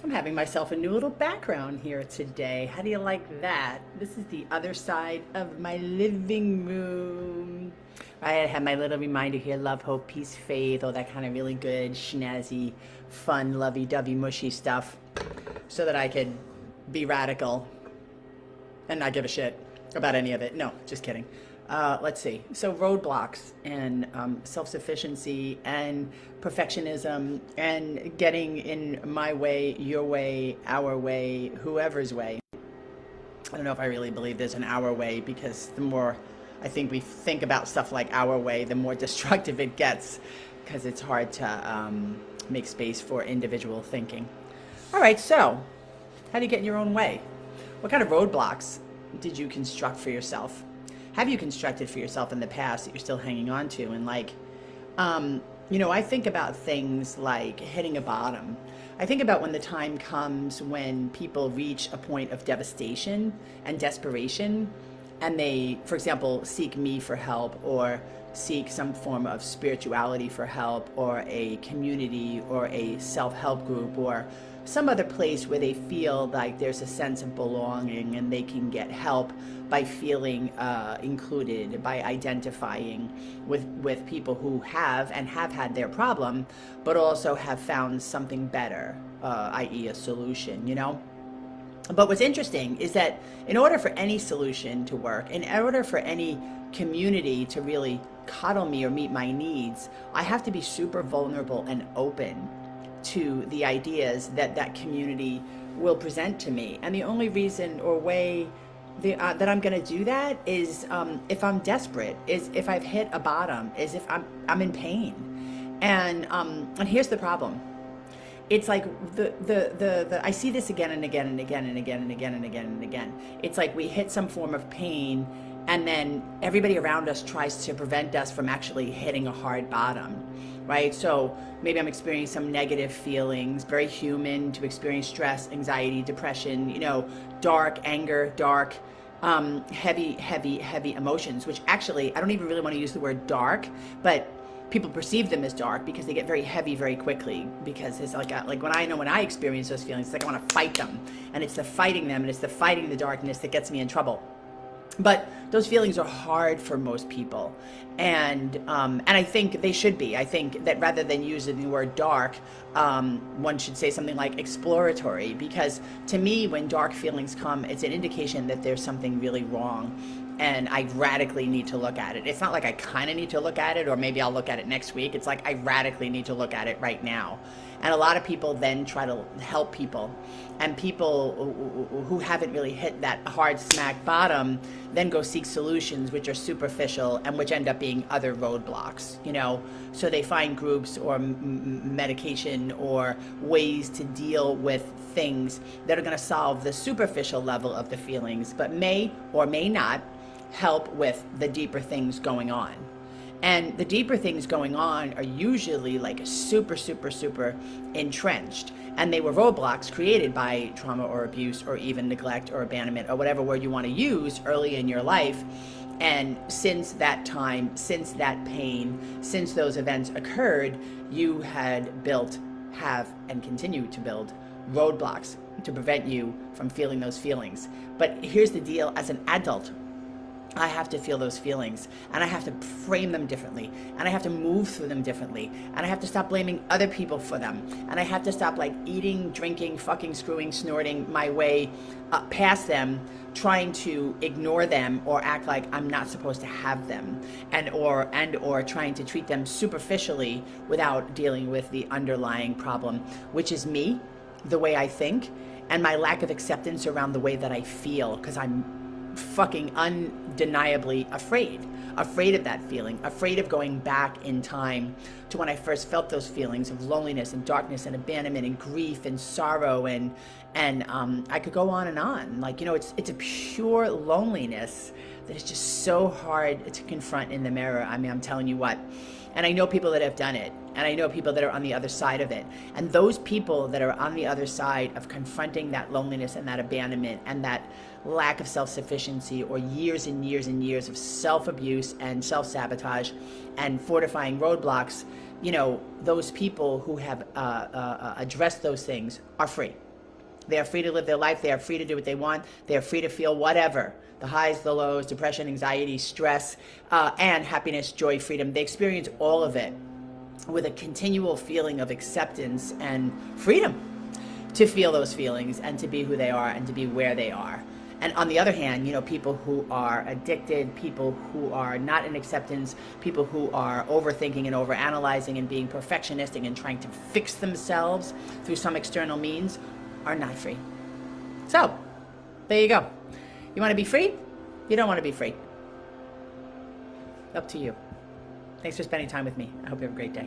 I'm having myself a new little background here today. How do you like that? This is the other side of my living room. I have my little reminder here: love, hope, peace, faith, all that kind of really good, snazzy, fun, lovey-dovey, mushy stuff, so that I could be radical and not give a shit about any of it. No, just kidding. Let's see. So, roadblocks and self-sufficiency and perfectionism and getting in my way, your way, our way, whoever's way. I don't know if I really believe there's an our way, because the more I think we think about stuff like our way, the more destructive it gets, because it's hard to make space for individual thinking. All right, so how do you get in your own way? What kind of roadblocks did you construct for yourself? Have you constructed for yourself in the past that you're still hanging on to? And I think about things like hitting a bottom. I think about when the time comes when people reach a point of devastation and desperation, and they, for example, seek me for help, or seek some form of spirituality for help, or a community, or a self-help group, or some other place where they feel like there's a sense of belonging and they can get help by feeling included, by identifying with people who have had their problem, but also have found something better, i.e. a solution, But what's interesting is that in order for any solution to work, in order for any community to really coddle me or meet my needs, I have to be super vulnerable and open to the ideas that community will present to me. And the only reason or way that I'm going to do that is if I'm desperate, is if I've hit a bottom, is if I'm in pain. And here's the problem. It's like the I see this again and again and again and again and again and again and again. It's like we hit some form of pain, and then everybody around us tries to prevent us from actually hitting a hard bottom, right? So maybe I'm experiencing some negative feelings, very human to experience stress, anxiety, depression, dark anger, dark, heavy emotions, which actually, I don't even really want to use the word dark, but people perceive them as dark because they get very heavy very quickly, because it's like when I experience those feelings, it's like I want to fight them, and it's the fighting them, and it's the fighting the darkness that gets me in trouble. But those feelings are hard for most people, and I think they should be. I think that rather than using the word dark, one should say something like exploratory, because to me, when dark feelings come, it's an indication that there's something really wrong, and I radically need to look at it. It's not like I kind of need to look at it, or maybe I'll look at it next week. It's like I radically need to look at it right now. And a lot of people then try to help people, and people who haven't really hit that hard smack bottom then go seek solutions which are superficial and which end up being other roadblocks, So they find groups or medication or ways to deal with things that are going to solve the superficial level of the feelings, but may or may not help with the deeper things going on. And the deeper things going on are usually like super, super, super entrenched. And they were roadblocks created by trauma or abuse or even neglect or abandonment or whatever word you want to use early in your life. And since that time, since that pain, since those events occurred, you had built, have, and continue to build roadblocks to prevent you from feeling those feelings. But here's the deal: as an adult, I have to feel those feelings, and I have to frame them differently, and I have to move through them differently, and I have to stop blaming other people for them, and I have to stop eating, drinking, fucking, screwing, snorting my way past them, trying to ignore them or act like I'm not supposed to have them, and or trying to treat them superficially without dealing with the underlying problem, which is me, the way I think, and my lack of acceptance around the way that I feel, because I'm fucking undeniably afraid of that feeling, afraid of going back in time to when I first felt those feelings of loneliness and darkness and abandonment and grief and sorrow, and I could go on and on. It's a pure loneliness that is just so hard to confront in the mirror. I mean, I'm telling you what. And I know people that have done it, and I know people that are on the other side of it. And those people that are on the other side of confronting that loneliness and that abandonment and that lack of self-sufficiency, or years and years and years of self-abuse and self-sabotage and fortifying roadblocks, those people who have addressed those things are free. They are free to live their life. They are free to do what they want. They are free to feel whatever. The highs, the lows, depression, anxiety, stress, and happiness, joy, freedom. They experience all of it with a continual feeling of acceptance and freedom to feel those feelings and to be who they are and to be where they are. And on the other hand, you know, people who are addicted, people who are not in acceptance, people who are overthinking and overanalyzing and being perfectionistic and trying to fix themselves through some external means are not free. So, there you go. You want to be free? You don't want to be free. Up to you. Thanks for spending time with me. I hope you have a great day.